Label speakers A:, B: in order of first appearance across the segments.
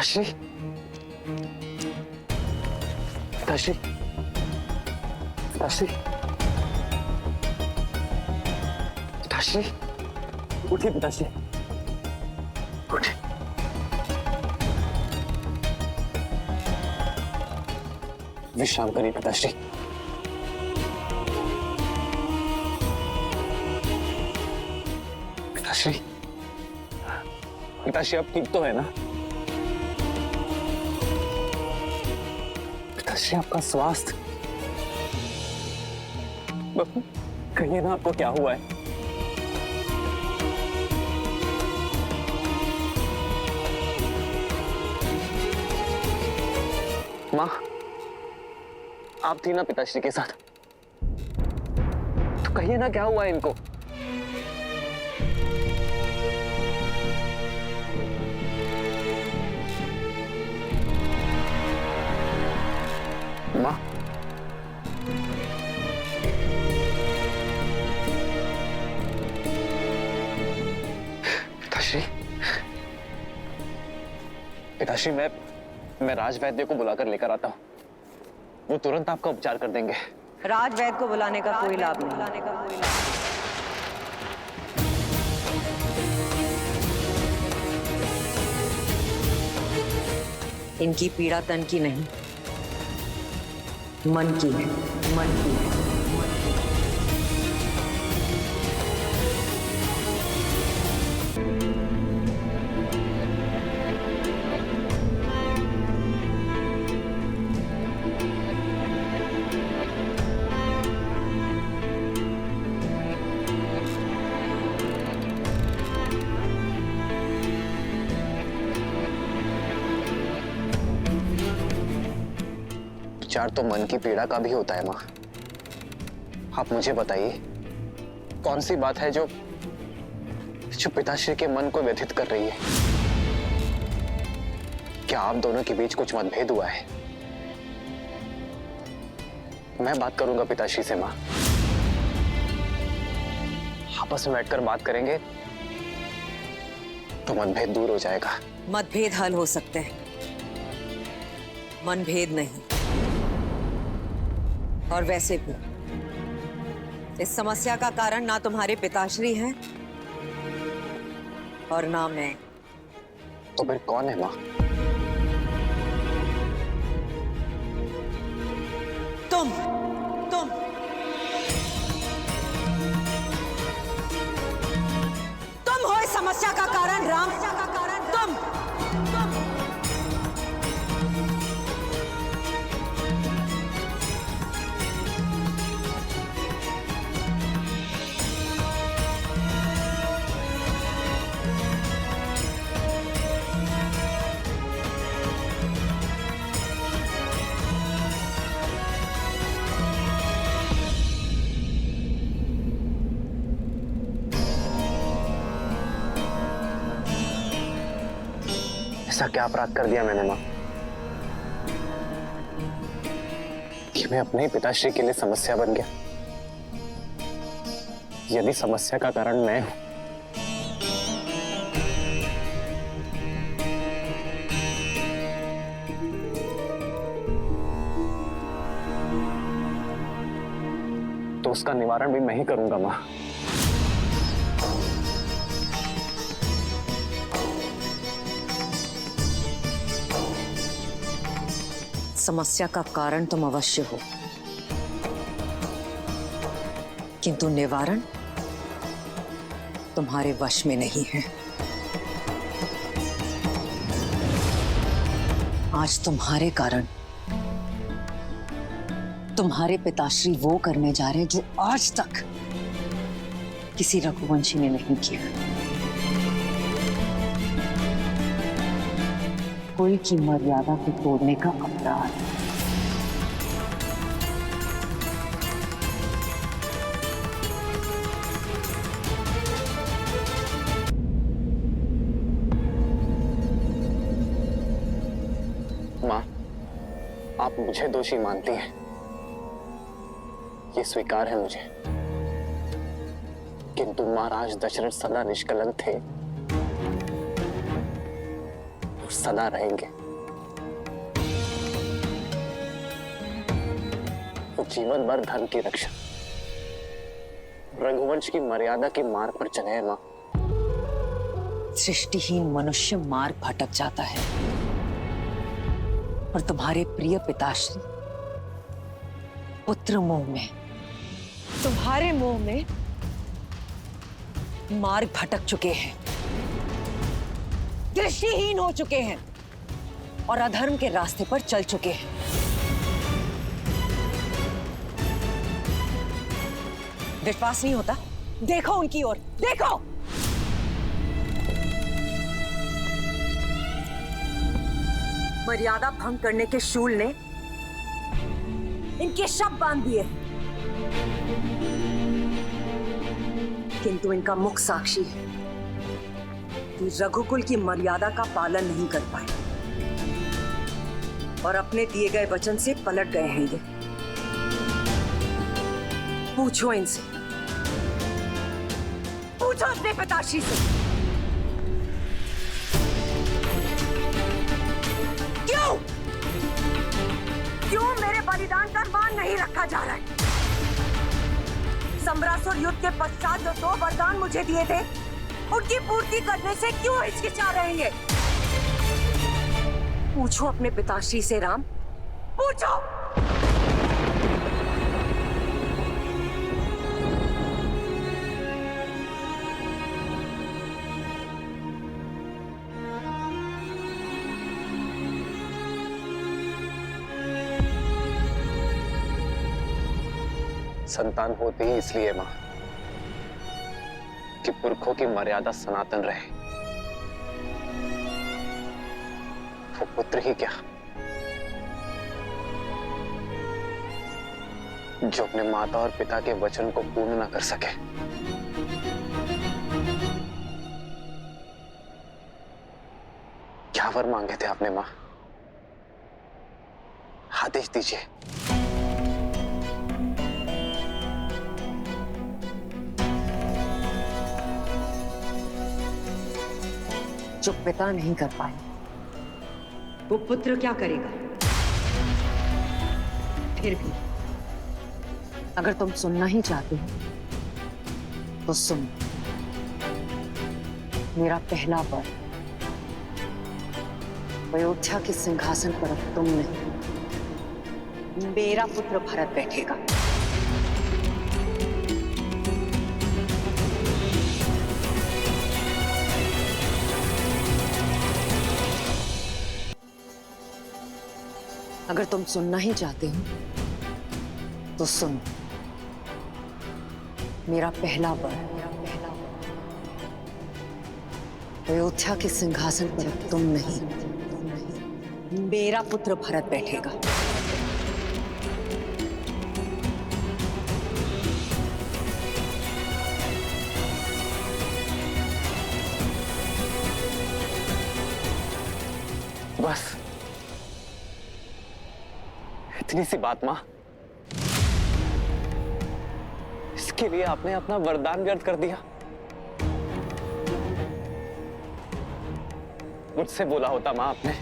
A: पिताश्री, पिताश्री, पिताश्री, पिताश्री, उठिए पिताश्री, उठिए। विश्राम करिए पिताश्री। पिताश्री, पिताश्री आप ठीक तो है ना? पिताश्री आपका स्वास्थ्य, कहिए ना आपको क्या हुआ है? माँ, आप थी ना पिताश्री के साथ, तो कहिए ना क्या हुआ है इनको? माँ, पिताश्री, पिताश्री मैं राज वैद्य को बुलाकर लेकर आता हूँ। वो तुरंत आपका उपचार कर देंगे।
B: राज वैद्य को बुलाने का कोई लाभ नहीं। इनकी पीड़ा तन की नहीं, मन की है, मन की है।
A: उपचार तो मन की पीड़ा का भी होता है माँ। आप मुझे बताइए, कौन सी बात है जो पिताश्री के मन को व्यथित कर रही है? क्या आप दोनों के बीच कुछ मतभेद हुआ है? मैं बात करूंगा पिताश्री से माँ। आपस में बैठकर बात करेंगे तो मतभेद दूर हो जाएगा।
B: मतभेद हल हो सकते हैं, मनभेद नहीं। और वैसे भी इस समस्या का कारण ना तुम्हारे पिताश्री हैं और ना मैं।
A: तो फिर कौन है माँ?
B: तुम हो इस समस्या का कारण राम। तुम
A: ऐसा क्या अपराध कर दिया मैंने माँ कि मैं अपने ही पिताश्री के लिए समस्या बन गया? यदि समस्या का कारण मैं हूं, तो उसका निवारण भी मैं ही करूंगा माँ।
B: समस्या का कारण तुम अवश्य हो, किंतु निवारण तुम्हारे वश में नहीं है। आज तुम्हारे कारण तुम्हारे पिताश्री वो करने जा रहे हैं जो आज तक किसी रघुवंशी ने नहीं किया। कुल की मर्यादा को तोड़ने का अपराध।
A: माँ, आप मुझे दोषी मानती हैं, ये स्वीकार है मुझे, किंतु महाराज दशरथ सदा निष्कलंक थे। सदा रहेंगे। वो जीवन भर धर्म की रक्षा, रघुवंश की मर्यादा के मार्ग पर चले हैं मां।
B: सृष्टिहीन मनुष्य मार्ग भटक जाता है और तुम्हारे प्रिय पिताश्री पुत्र मोह में, तुम्हारे मोह में मार्ग भटक चुके हैं, दृष्टिहीन हो चुके हैं और अधर्म के रास्ते पर चल चुके हैं। विश्वास नहीं होता? देखो उनकी ओर, देखो। मर्यादा भंग करने के शूल ने इनके शव बांध दिए, किंतु इनका मुख साक्षी है कि रघुकुल की मर्यादा का पालन नहीं कर पाए और अपने दिए गए वचन से पलट गए हैं ये। पूछो इनसे, पूछो अपने पिताश्री से, क्यों क्यों मेरे बलिदान का मान नहीं रखा जा रहा है? सम्रासुर युद्ध के पश्चात जो 2 वरदान मुझे दिए थे, उनकी पूर्ति करने से क्यों हिचकिचा रहे हैं? पूछो अपने पिताश्री से राम, पूछो।
A: संतान होती ही इसलिए मां कि पुरखों की मर्यादा सनातन रहे। वो पुत्र ही क्या, जो अपने माता और पिता के वचन को पूर्ण न कर सके। क्या वर मांगे थे आपने मां? आदेश दीजिए।
B: जो पिता नहीं कर पाए वो पुत्र क्या करेगा? फिर भी अगर तुम सुनना ही चाहते हो तो सुन। मेरा पहला वर अयोध्या के सिंहासन पर अब तुम नहीं, मेरा पुत्र भरत बैठेगा। अगर तुम सुनना ही चाहते हो तो सुनो, मेरा पहला वर अयोध्या के सिंहासन पर तुम नहीं, मेरा पुत्र भरत बैठेगा।
A: बस इतनी सी बात मां, इसके लिए आपने अपना वरदान व्यर्थ कर दिया। मुझसे बोला होता मां आपने,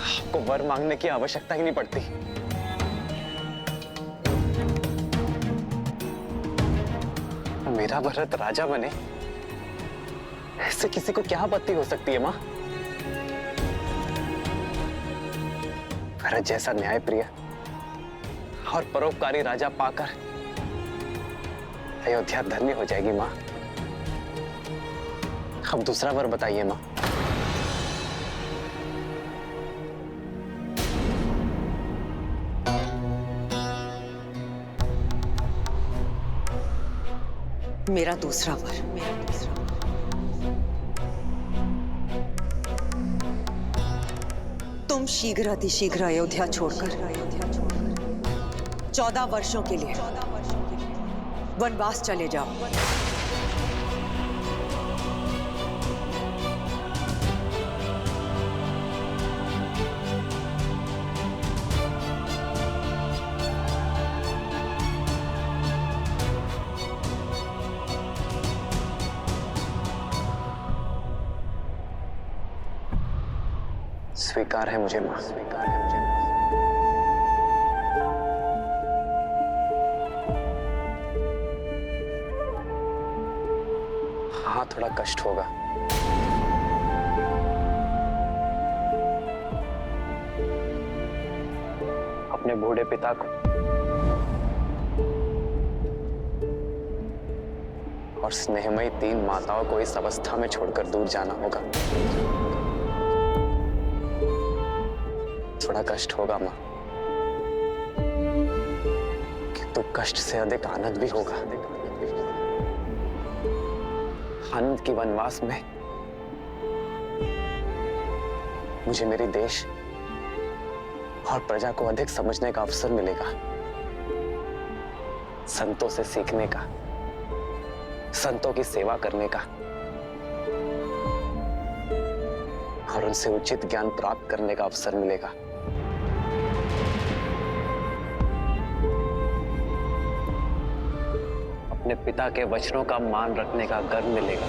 A: आपको वर मांगने की आवश्यकता ही नहीं पड़ती। मेरा भरत राजा बने, ऐसे किसी को क्या आपत्ति हो सकती है मां? भरत जैसा न्यायप्रिय और परोपकारी राजा पाकर अयोध्या धन्य हो जाएगी मां। अब दूसरा वर बताइए मां।
B: मेरा दूसरा वर, तुम शीघ्र अतिशीघ्र अयोध्या छोड़कर 14 वर्षों के लिए वनवास चले जाओ।
A: स्वीकार है मुझे मां, स्वीकार है मुझे। हाँ, थोड़ा कष्ट होगा। अपने बूढ़े पिता को और स्नेहमयी 3 माताओं को इस अवस्था में छोड़कर दूर जाना होगा। थोड़ा कष्ट होगा मां, किंतु कष्ट से अधिक आनंद भी होगा। आनंद की वनवास में मुझे मेरे देश और प्रजा को अधिक समझने का अवसर मिलेगा, संतों से सीखने का, संतों की सेवा करने का और उनसे उचित ज्ञान प्राप्त करने का अवसर मिलेगा। अपने पिता के वचनों का मान रखने का गर्व मिलेगा।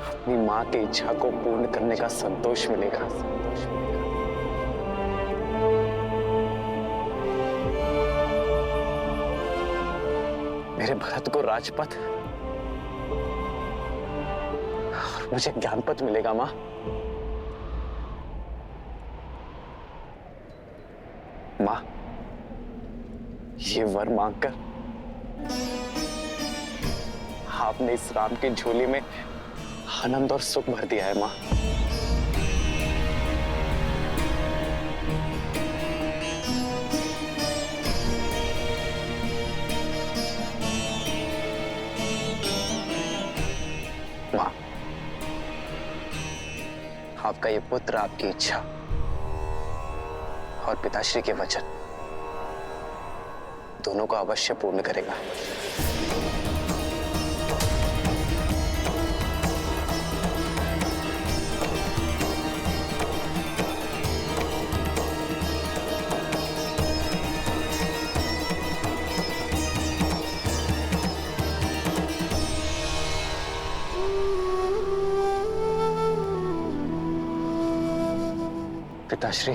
A: अपनी मां की इच्छा को पूर्ण करने का संतोष मिलेगा। मेरे भरत को राजपथ और मुझे ज्ञानपथ मिलेगा मां। मां, ये वर मांगकर आपने इस राम की झोली में आनंद और सुख भर दिया है मां। मां, आपका ये पुत्र आपकी इच्छा और पिताश्री के वचन दोनों को अवश्य पूर्ण करेगा। पिताश्री,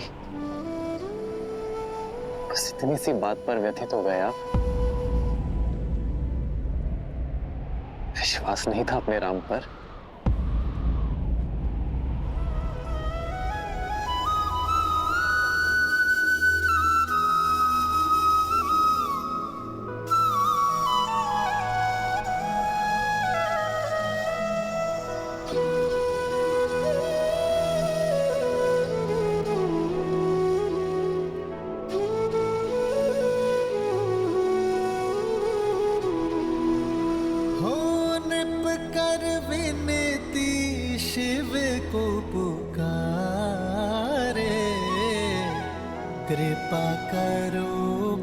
A: बस इतनी सी बात पर व्यथित हो गए आप। विश्वास नहीं था अपने राम पर।
C: को पुकारे, कृपा करो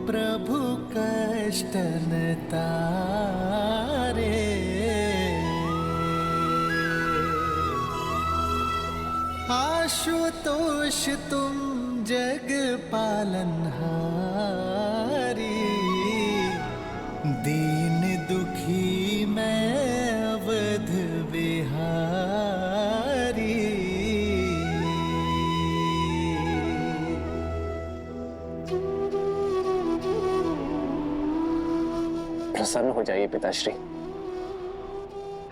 C: प्रभु कष्ट न तारे। आशुतोष तुम जग पालनहारी, दीन दुखी मैं अवध बिहारी।
A: प्रसन्न हो जाइए पिताश्री,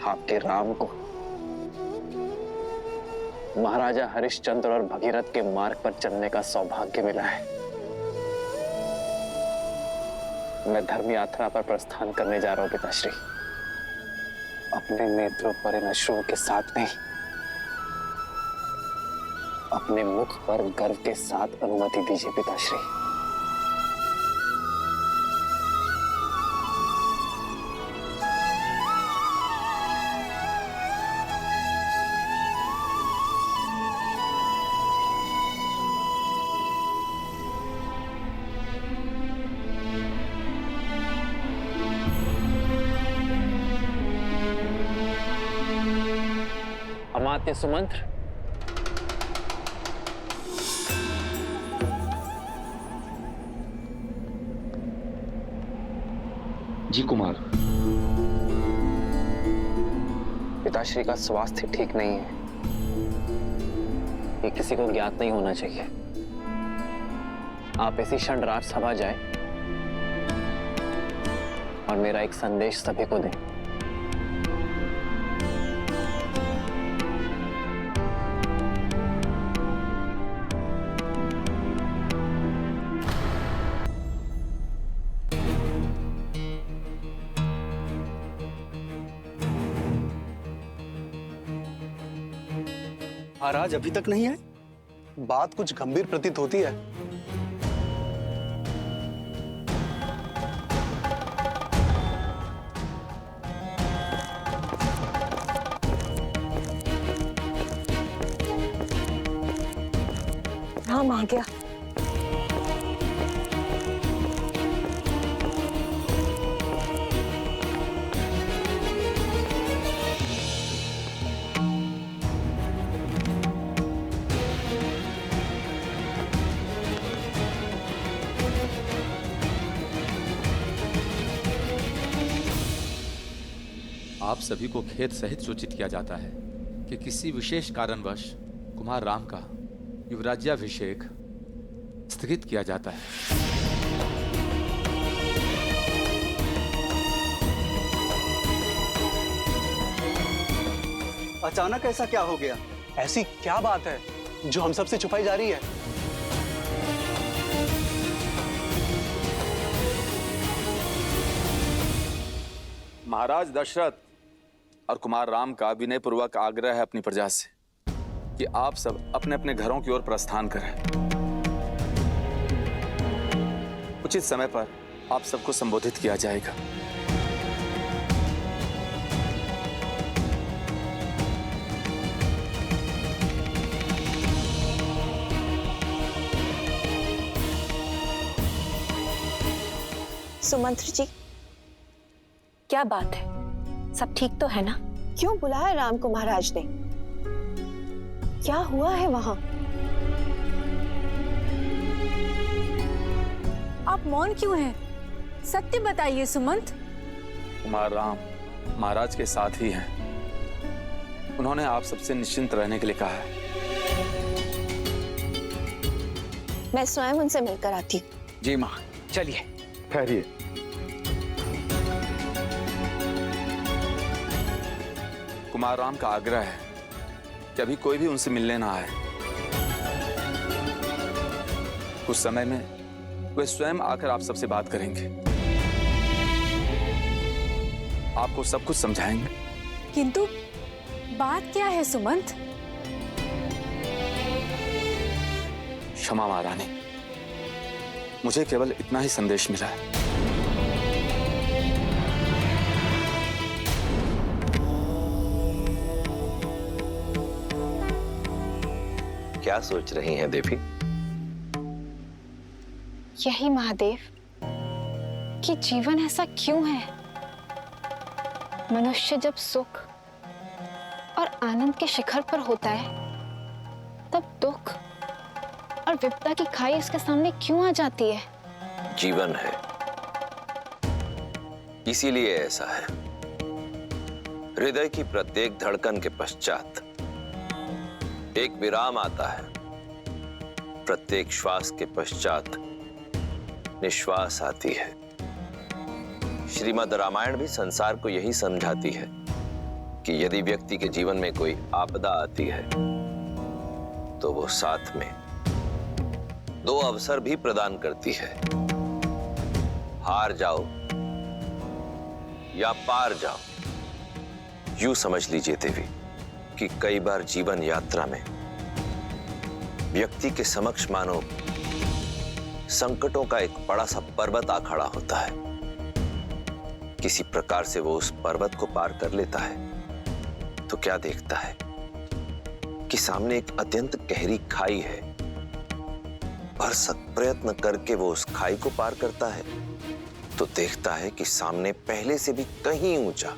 A: आपके राम को महाराजा हरिश्चंद्र और भगीरथ के मार्ग पर चलने का सौभाग्य मिला है। मैं धर्म यात्रा पर प्रस्थान करने जा रहा हूं पिताश्री। अपने नेत्रों पर इन अश्रुओं के साथ नहीं, अपने मुख पर गर्व के साथ अनुमति दीजिए पिताश्री। अमात्य सुमंत्र,
D: जी कुमार।
A: पिताश्री का स्वास्थ्य ठीक नहीं है, ये किसी को ज्ञात नहीं होना चाहिए। आप इसी क्षण राजसभा जाएं और मेरा एक संदेश सभी को दें।
E: महाराज अभी तक नहीं आए? बात कुछ गंभीर प्रतीत होती है।
B: राम आ गया।
F: आप सभी को खेद सहित सूचित किया जाता है कि किसी विशेष कारणवश कुमार राम का युवराज्याभिषेक स्थगित किया जाता है।
E: अचानक ऐसा क्या हो गया? ऐसी क्या बात है जो हम सबसे छुपाई जा रही है?
F: महाराज दशरथ और कुमार राम का विनयपूर्वक आग्रह है अपनी प्रजा से कि आप सब अपने अपने घरों की ओर प्रस्थान करें। उचित समय पर आप सबको संबोधित किया जाएगा।
G: सुमंत्र जी, क्या बात है? सब ठीक तो है ना? क्यों बुलाया राम को महाराज ने? क्या हुआ है वहां?
H: आप मौन क्यों हैं? सत्य बताइए सुमंत।
F: कुमार राम महाराज के साथ ही हैं। उन्होंने आप सबसे निश्चिंत रहने के लिए कहा है।
G: मैं स्वयं उनसे मिलकर आती हूँ।
A: जी माँ, चलिए।
D: ठहरिए।
F: कुमार राम का आग्रह है कि अभी कोई भी उनसे मिलने ना आए। कुछ समय में वे स्वयं आकर आप सबसे बात करेंगे, आपको सब कुछ समझाएंगे।
H: किंतु बात क्या है सुमंत?
F: क्षमा महारानी, मुझे केवल इतना ही संदेश मिला है।
I: क्या सोच रही हैं देवी?
G: यही महादेव कि जीवन ऐसा क्यों है? मनुष्य जब सुख और आनंद के शिखर पर होता है, तब दुख और विपदा की खाई इसके सामने क्यों आ जाती है?
I: जीवन है, इसीलिए ऐसा है। हृदय की प्रत्येक धड़कन के पश्चात एक विराम आता है। प्रत्येक श्वास के पश्चात निश्वास आती है। श्रीमद् रामायण भी संसार को यही समझाती है कि यदि व्यक्ति के जीवन में कोई आपदा आती है तो वो साथ में दो अवसर भी प्रदान करती है। हार जाओ या पार जाओ। यूं समझ लीजिए देवी कि कई बार जीवन यात्रा में व्यक्ति के समक्ष मानो संकटों का एक बड़ा सा पर्वत आ खड़ा होता है। किसी प्रकार से वो उस पर्वत को पार कर लेता है तो क्या देखता है कि सामने एक अत्यंत गहरी खाई है। भरसक प्रयत्न करके वो उस खाई को पार करता है तो देखता है कि सामने पहले से भी कहीं ऊंचा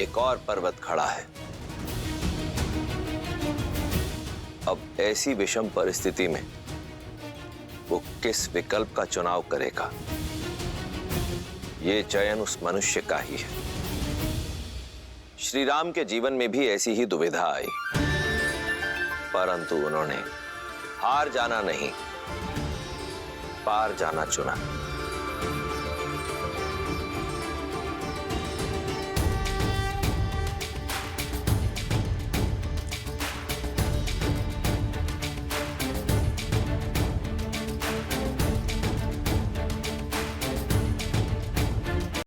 I: एक और पर्वत खड़ा है। अब ऐसी विषम परिस्थिति में वो किस विकल्प का चुनाव करेगा, ये चयन उस मनुष्य का ही है। श्री राम के जीवन में भी ऐसी ही दुविधा आई, परंतु उन्होंने हार जाना नहीं, पार जाना चुना।